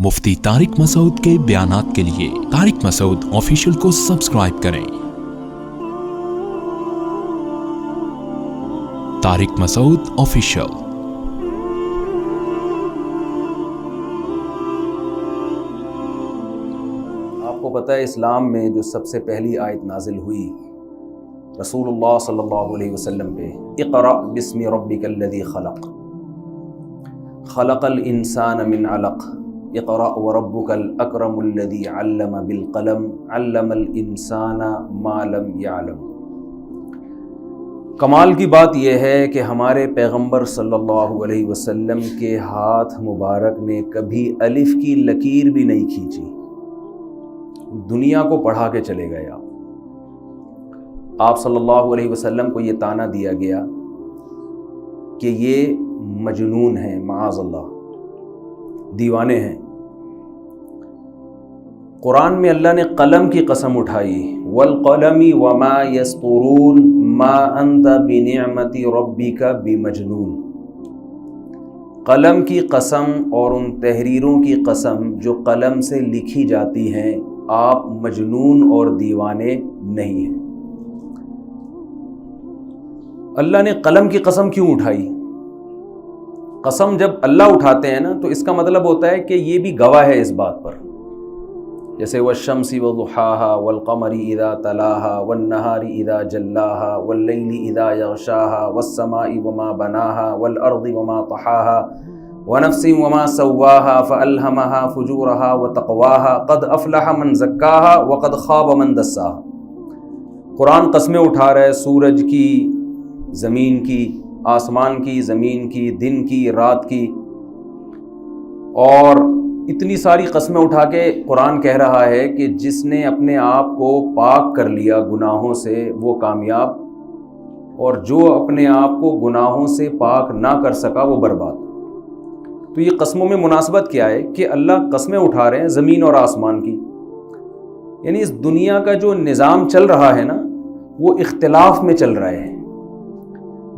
مفتی طارق مسعود کے بیانات کے لیے طارق مسعود آفیشیل کو سبسکرائب کریں۔ طارق مسعود آفیشیل۔ آپ کو پتہ ہے اسلام میں جو سب سے پہلی آیت نازل ہوئی رسول اللہ صلی اللہ علیہ وسلم پہ، اقرأ بسم ربک الذی خلق، خلق الانسان من علق، اقرأ وربک الاکرم الذی علم بالقلم، علم الانسان ما لم یعلم۔ کمال کی بات یہ ہے کہ ہمارے پیغمبر صلی اللہ علیہ وسلم کے ہاتھ مبارک نے کبھی الف کی لکیر بھی نہیں کھینچی، دنیا کو پڑھا کے چلے گئے۔ آپ صلی اللہ علیہ وسلم کو یہ طعنہ دیا گیا کہ یہ مجنون ہیں، معاذ اللہ، دیوانے ہیں۔ قرآن میں اللہ نے قلم کی قسم اٹھائی، والقلم وما یسطرون ما انت بنعمت ربک بمجنون۔ قلم کی قسم اور ان تحریروں کی قسم جو قلم سے لکھی جاتی ہیں، آپ مجنون اور دیوانے نہیں ہیں۔ اللہ نے قلم کی قسم کیوں اٹھائی؟ قسم جب اللہ اٹھاتے ہیں نا تو اس کا مطلب ہوتا ہے کہ یہ بھی گواہ ہے اس بات پر، جیسے والشمس وضحاها والقمر اذا تلاها والنهار اذا جلاها والليل اذا يغشاها والسماء وما بناها والارض وما طحاها ونفس وما سواها فألهمها فجورها وتقواها قد افلح من زكاها وقد خاب من دساها۔ قرآن قسمیں اٹھا رہا ہے سورج کی، زمین کی، آسمان کی، زمین کی، دن کی، رات کی، اور اتنی ساری قسمیں اٹھا کے قرآن کہہ رہا ہے کہ جس نے اپنے آپ کو پاک کر لیا گناہوں سے وہ کامیاب، اور جو اپنے آپ کو گناہوں سے پاک نہ کر سکا وہ برباد۔ تو یہ قسموں میں مناسبت کیا ہے کہ اللہ قسمیں اٹھا رہے ہیں زمین اور آسمان کی، یعنی اس دنیا کا جو نظام چل رہا ہے نا وہ اختلاف میں چل رہا ہے،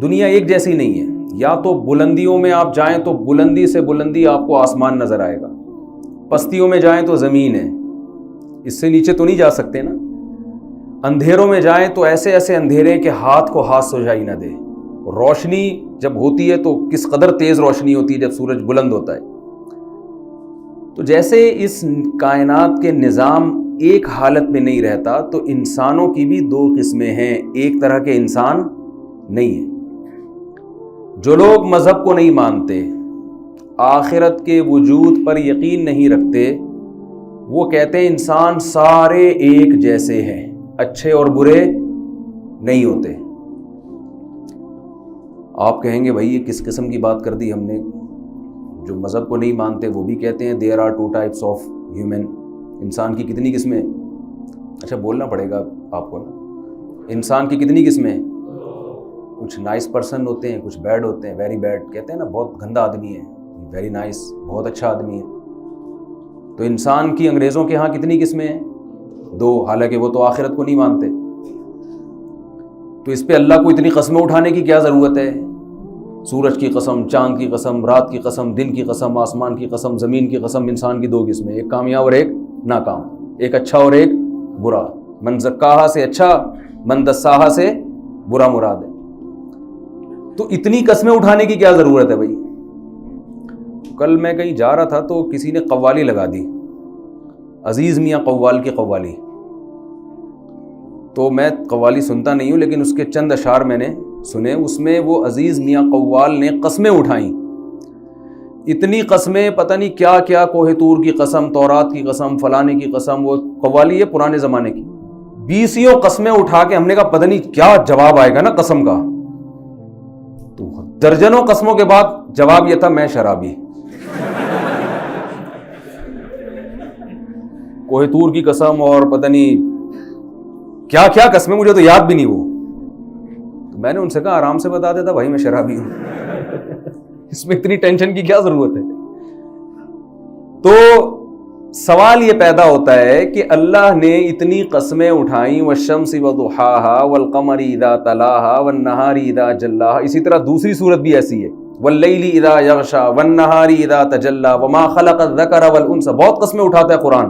دنیا ایک جیسی نہیں ہے۔ یا تو بلندیوں میں آپ جائیں تو بلندی سے بلندی آپ کو آسمان نظر آئے گا، پستیوں میں جائیں تو زمین ہے، اس سے نیچے تو نہیں جا سکتے نا۔ اندھیروں میں جائیں تو ایسے ایسے اندھیرے کہ ہاتھ کو ہاتھ سجائی نہ دے۔ روشنی جب ہوتی ہے تو کس قدر تیز روشنی ہوتی ہے جب سورج بلند ہوتا ہے۔ تو جیسے اس کائنات کے نظام ایک حالت میں نہیں رہتا تو انسانوں کی بھی دو قسمیں ہیں، ایک طرح کے انسان نہیں ہیں۔ جو لوگ مذہب کو نہیں مانتے، آخرت کے وجود پر یقین نہیں رکھتے، وہ کہتے ہیں انسان سارے ایک جیسے ہیں، اچھے اور برے نہیں ہوتے۔ آپ کہیں گے بھائی یہ کس قسم کی بات کر دی ہم نے؟ جو مذہب کو نہیں مانتے وہ بھی کہتے ہیں there are two types of human، انسان کی کتنی قسمیں؟ اچھا بولنا پڑے گا آپ کو نا، انسان کی کتنی قسمیں؟ کچھ نائس پرسن ہوتے ہیں، کچھ بیڈ ہوتے ہیں، ویری بیڈ کہتے ہیں نا، بہت گندا آدمی ہے، ویری نائس، بہت اچھا آدمی ہے۔ تو انسان کی انگریزوں کے ہاں کتنی قسمیں ہیں؟ دو، حالانکہ وہ تو آخرت کو نہیں مانتے۔ تو اس پہ اللہ کو اتنی قسمیں اٹھانے کی کیا ضرورت ہے؟ سورج کی قسم، چاند کی قسم، رات کی قسم، دن کی قسم، آسمان کی قسم، زمین کی قسم، انسان کی دو قسمیں، ایک کامیاب اور ایک ناکام، ایک اچھا اور ایک برا، من زکاہا سے اچھا، من دساہا سے برا مراد ہے۔ تو اتنی قسمیں اٹھانے کی کیا ضرورت ہے بھائی؟ کل میں کہیں جا رہا تھا تو کسی نے قوالی لگا دی، عزیز میاں قوال کی قوالی۔ تو میں قوالی سنتا نہیں ہوں لیکن اس کے چند اشعار میں نے سنے، اس میں وہ عزیز میاں قوال نے قسمیں اٹھائیں، اتنی قسمیں، پتہ نہیں کیا کیا، کوہ طور کی قسم، تورات کی قسم، فلانے کی قسم، وہ قوالی ہے پرانے زمانے کی، 20 قسمیں اٹھا کے ہم نے کہا پتہ نہیں کیا جواب آئے گا نا قسم کا۔ تو درجنوں قسموں کے بعد جواب یہ تھا میں شرابی۔ کوہ طور کی قسم اور پتہ نہیں کیا کیا قسمیں، مجھے تو یاد بھی نہیں وہ۔ تو میں نے ان سے کہا آرام سے بتا دیتا بھائی میں شرابی ہوں، اس میں اتنی ٹینشن کی کیا ضرورت ہے؟ تو سوال یہ پیدا ہوتا ہے کہ اللہ نے اتنی قسمیں اٹھائیں، والشمس وضحاها والقمر اذا تلاها والنهار اذا جلاها، اسی طرح دوسری صورت بھی ایسی ہے، واللیل اذا یغشا والنہار اذا تجلی وما خلق الذکر والانثى. بہت قسمیں اٹھاتا ہے قرآن،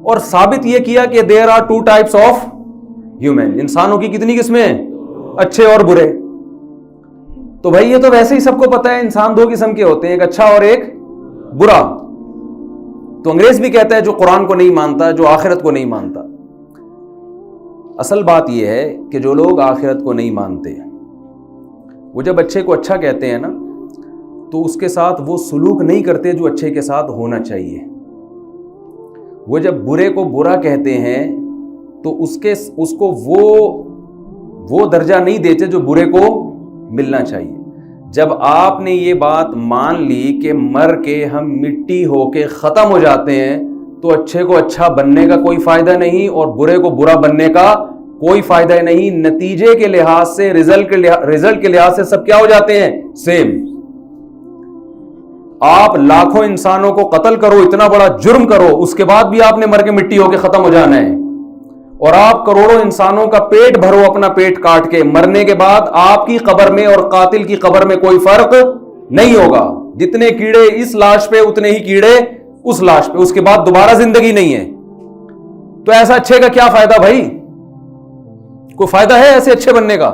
اور ثابت یہ کیا کہ there are two types of human. انسانوں کی کتنی قسمیں ہیں؟ اچھے اور برے. تو بھائی یہ تو ویسے ہی سب کو پتا ہے، انسان دو قسم کے ہوتے ہیں، ایک اچھا اور ایک برا. تو انگریز بھی کہتا ہے جو قرآن کو نہیں مانتا، جو آخرت کو نہیں مانتا. اصل بات یہ ہے کہ جو لوگ آخرت کو نہیں مانتے وہ جب اچھے کو اچھا کہتے ہیں نا تو اس کے ساتھ وہ سلوک نہیں کرتے جو اچھے کے ساتھ ہونا چاہیے. وہ جب برے کو برا کہتے ہیں تو اس کو وہ درجہ نہیں دیتے جو برے کو ملنا چاہیے. جب آپ نے یہ بات مان لی کہ مر کے ہم مٹی ہو کے ختم ہو جاتے ہیں تو اچھے کو اچھا بننے کا کوئی فائدہ نہیں اور برے کو برا بننے کا کوئی فائدہ نہیں. نتیجے کے لحاظ سے، رزلٹ کے لحاظ سے سب کیا ہو جاتے ہیں؟ سیم. آپ لاکھوں انسانوں کو قتل کرو، اتنا بڑا جرم کرو، اس کے بعد بھی آپ نے مر کے مٹی ہو کے ختم ہو جانا ہے. اور آپ کروڑوں انسانوں کا پیٹ بھرو اپنا پیٹ کاٹ کے، مرنے کے بعد آپ کی قبر میں اور قاتل کی قبر میں کوئی فرق نہیں ہوگا. جتنے کیڑے اس لاش پہ اتنے ہی کیڑے اس لاش پہ، اس کے بعد دوبارہ زندگی نہیں ہے. تو ایسا اچھے کا کیا فائدہ بھائی؟ کوئی فائدہ ہے ایسے اچھے بننے کا؟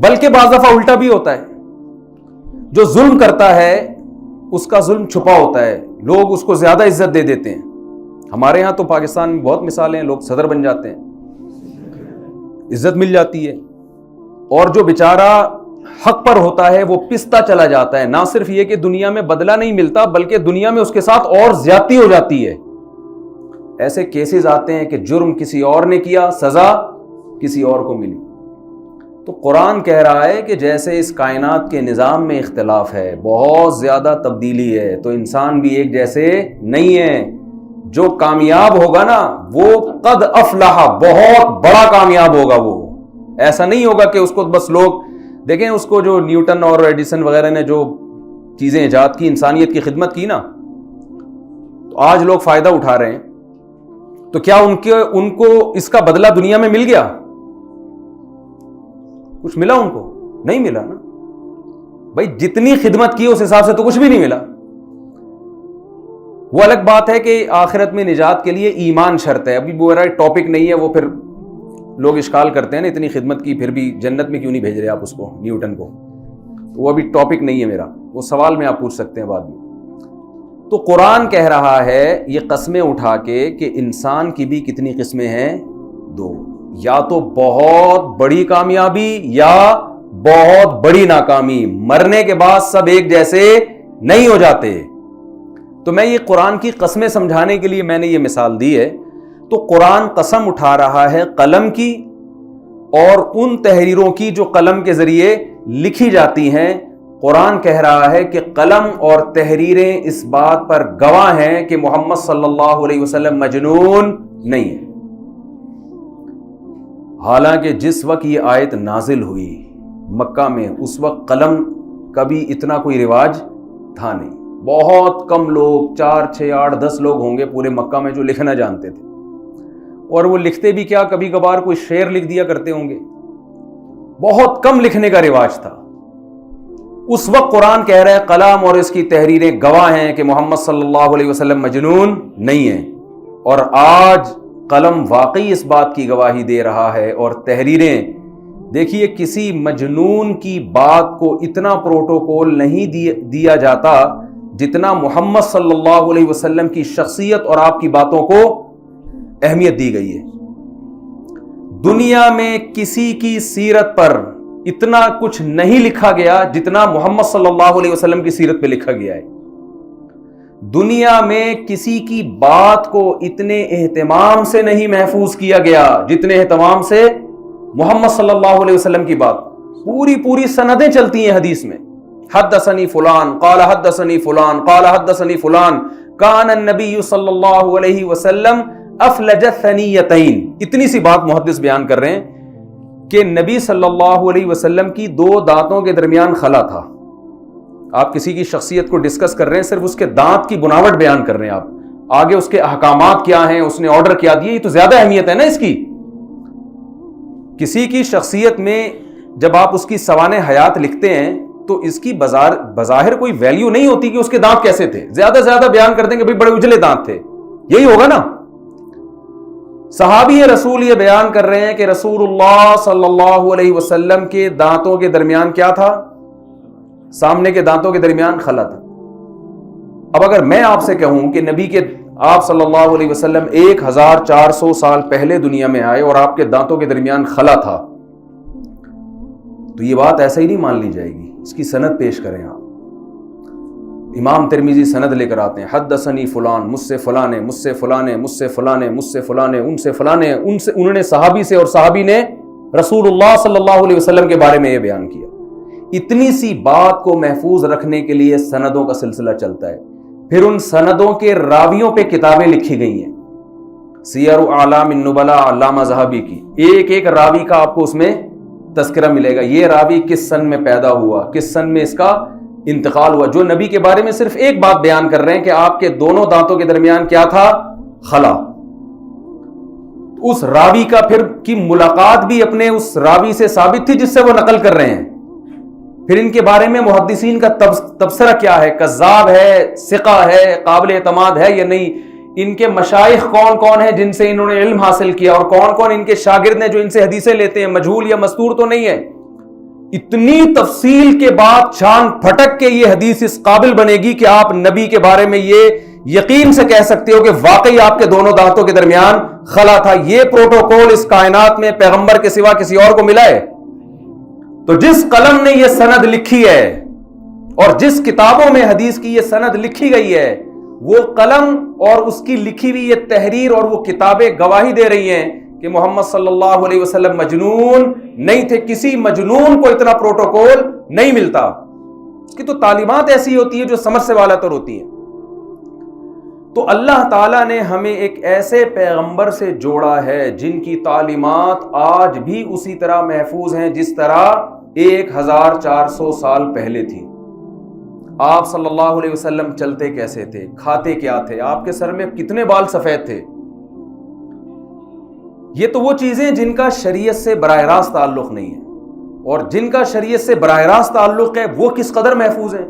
بلکہ بعض دفعہ الٹا بھی ہوتا ہے. جو ظلم کرتا ہے اس کا ظلم چھپا ہوتا ہے، لوگ اس کو زیادہ عزت دے دیتے ہیں. ہمارے ہاں تو پاکستان میں بہت مثالیں ہیں، لوگ صدر بن جاتے ہیں، عزت مل جاتی ہے، اور جو بیچارہ حق پر ہوتا ہے وہ پستا چلا جاتا ہے. نہ صرف یہ کہ دنیا میں بدلہ نہیں ملتا بلکہ دنیا میں اس کے ساتھ اور زیادتی ہو جاتی ہے. ایسے کیسز آتے ہیں کہ جرم کسی اور نے کیا، سزا کسی اور کو ملی. تو قرآن کہہ رہا ہے کہ جیسے اس کائنات کے نظام میں اختلاف ہے، بہت زیادہ تبدیلی ہے، تو انسان بھی ایک جیسے نہیں ہے. جو کامیاب ہوگا نا وہ قد افلح، بہت بڑا کامیاب ہوگا. وہ ایسا نہیں ہوگا کہ اس کو بس لوگ دیکھیں، اس کو جو نیوٹن اور ایڈیسن وغیرہ نے جو چیزیں ایجاد کی، انسانیت کی خدمت کی نا، تو آج لوگ فائدہ اٹھا رہے ہیں. تو کیا ان کو اس کا بدلہ دنیا میں مل گیا؟ کچھ ملا ان کو؟ نہیں ملا نا بھائی. جتنی خدمت کی اس حساب سے تو کچھ بھی نہیں ملا. وہ الگ بات ہے کہ آخرت میں نجات کے لیے ایمان شرط ہے. ابھی وہ ٹاپک نہیں ہے، وہ پھر لوگ اشکال کرتے ہیں نا، اتنی خدمت کی پھر بھی جنت میں کیوں نہیں بھیج رہے آپ اس کو، نیوٹن کو. تو وہ ابھی ٹاپک نہیں ہے میرا، وہ سوال میں آپ پوچھ سکتے ہیں بعد میں. تو قرآن کہہ رہا ہے یہ قسمیں اٹھا کے کہ انسان کی بھی کتنی قسمیں ہیں؟ دو. یا تو بہت بڑی کامیابی یا بہت بڑی ناکامی. مرنے کے بعد سب ایک جیسے نہیں ہو جاتے. تو میں یہ قرآن کی قسمیں سمجھانے کے لیے میں نے یہ مثال دی ہے. تو قرآن قسم اٹھا رہا ہے قلم کی اور ان تحریروں کی جو قلم کے ذریعے لکھی جاتی ہیں. قرآن کہہ رہا ہے کہ قلم اور تحریریں اس بات پر گواہ ہیں کہ محمد صلی اللہ علیہ وسلم مجنون نہیں ہے. حالانکہ جس وقت یہ آیت نازل ہوئی مکہ میں، اس وقت قلم کا بھی اتنا کوئی رواج تھا نہیں. بہت کم لوگ، 4 6 8 10 لوگ ہوں گے پورے مکہ میں جو لکھنا جانتے تھے. اور وہ لکھتے بھی کیا، کبھی کبھار کوئی شعر لکھ دیا کرتے ہوں گے. بہت کم لکھنے کا رواج تھا. اس وقت قرآن کہہ رہا ہے قلم اور اس کی تحریریں گواہ ہیں کہ محمد صلی اللہ علیہ وسلم مجنون نہیں ہے. اور آج قلم واقعی اس بات کی گواہی دے رہا ہے اور تحریریں. دیکھیے کسی مجنون کی بات کو اتنا پروٹوکول نہیں دیا جاتا جتنا محمد صلی اللہ علیہ وسلم کی شخصیت اور آپ کی باتوں کو اہمیت دی گئی ہے. دنیا میں کسی کی سیرت پر اتنا کچھ نہیں لکھا گیا جتنا محمد صلی اللہ علیہ وسلم کی سیرت پہ لکھا گیا ہے. دنیا میں کسی کی بات کو اتنے اہتمام سے نہیں محفوظ کیا گیا جتنے اہتمام سے محمد صلی اللہ علیہ وسلم کی بات. پوری سندیں چلتی ہیں حدیث میں. حدثنی فلان قال حدثنی فلان قال حدثنی فلان کان النبی صلی اللہ علیہ وسلم افلج الثنیتین. اتنی سی بات محدث بیان کر رہے ہیں کہ نبی صلی اللہ علیہ وسلم کی 2 دانتوں کے درمیان خلا تھا. آپ کسی کی شخصیت کو ڈسکس کر رہے ہیں، صرف اس کے دانت کی بناوٹ بیان کر رہے ہیں. آپ آگے اس کے احکامات کیا ہیں، اس نے آرڈر کیا دیے، یہ تو زیادہ اہمیت ہے نا اس کی. کسی کی شخصیت میں جب آپ اس کی سوانح حیات لکھتے ہیں تو اس کی بظاہر کوئی ویلیو نہیں ہوتی کہ اس کے دانت کیسے تھے. زیادہ زیادہ بیان کر دیں کہ بھئی بڑے اجلے دانت تھے, یہی ہوگا نا. صحابی رسول یہ بیان کر رہے ہیں کہ رسول اللہ صلی اللہ علیہ وسلم کے دانتوں کے درمیان کیا تھا؟ سامنے کے دانتوں کے درمیان خلا تھا. اب اگر میں آپ سے کہوں کہ نبی کے آپ صلی اللہ علیہ وسلم 1400 سال پہلے دنیا میں آئے اور آپ کے دانتوں کے درمیان خلا تھا, تو یہ بات ایسا ہی نہیں مان لی جائے گی. اس کی سند پیش کریں آپ. امام ترمذی سند لے کر آتے ہیں, حدثنی فلان, مجھ سے فلاں نے, مجھ سے فلاں نے, مجھ سے فلاں نے, مجھ سے فلاں نے, ان سے فلاں نے, انہوں نے صحابی سے, اور صحابی نے رسول اللہ صلی اللہ علیہ وسلم کے بارے میں یہ بیان کیا. اتنی سی بات کو محفوظ رکھنے کے لیے سندوں کا سلسلہ چلتا ہے. پھر ان سندوں کے راویوں پہ کتابیں لکھی گئی ہیں. سیر اعلام النبلاء علامہ ذہبی کی, ایک ایک راوی کا آپ کو اس میں تذکرہ ملے گا. یہ راوی کس سن میں پیدا ہوا, کس سن میں اس کا انتقال ہوا. جو نبی کے بارے میں صرف ایک بات بیان کر رہے ہیں کہ آپ کے دونوں دانتوں کے درمیان کیا تھا؟ خلا. اس راوی کا پھر کی ملاقات بھی اپنے اس راوی سے ثابت تھی جس سے وہ نقل کر رہے ہیں. پھر ان کے بارے میں محدثین کا تبصرہ کیا ہے, کذاب ہے, ثقہ ہے, قابل اعتماد ہے یا نہیں. ان کے مشائخ کون کون ہیں جن سے انہوں نے علم حاصل کیا, اور کون کون ان کے شاگرد ہیں جو ان سے حدیثیں لیتے ہیں, مجہول یا مستور تو نہیں ہے. اتنی تفصیل کے بعد چھان پھٹک کے یہ حدیث اس قابل بنے گی کہ آپ نبی کے بارے میں یہ یقین سے کہہ سکتے ہو کہ واقعی آپ کے دونوں دانتوں کے درمیان خلا تھا. یہ پروٹوکول اس کائنات میں پیغمبر کے سوا کسی اور کو ملا ہے؟ تو جس قلم نے یہ سند لکھی ہے اور جس کتابوں میں حدیث کی یہ سند لکھی گئی ہے, وہ قلم اور اس کی لکھی ہوئی یہ تحریر اور وہ کتابیں گواہی دے رہی ہیں کہ محمد صلی اللہ علیہ وسلم مجنون نہیں تھے. کسی مجنون کو اتنا پروٹوکول نہیں ملتا. اس کی تو تعلیمات ایسی ہوتی ہیں جو سمجھ سے والا تر ہوتی ہیں. تو اللہ تعالیٰ نے ہمیں ایک ایسے پیغمبر سے جوڑا ہے جن کی تعلیمات آج بھی اسی طرح محفوظ ہیں جس طرح 1400 سال پہلے تھی. آپ صلی اللہ علیہ وسلم چلتے کیسے تھے, کھاتے کیا تھے, آپ کے سر میں کتنے بال سفید تھے. یہ تو وہ چیزیں جن کا شریعت سے براہ راست تعلق نہیں ہے, اور جن کا شریعت سے براہ راست تعلق ہے وہ کس قدر محفوظ ہیں.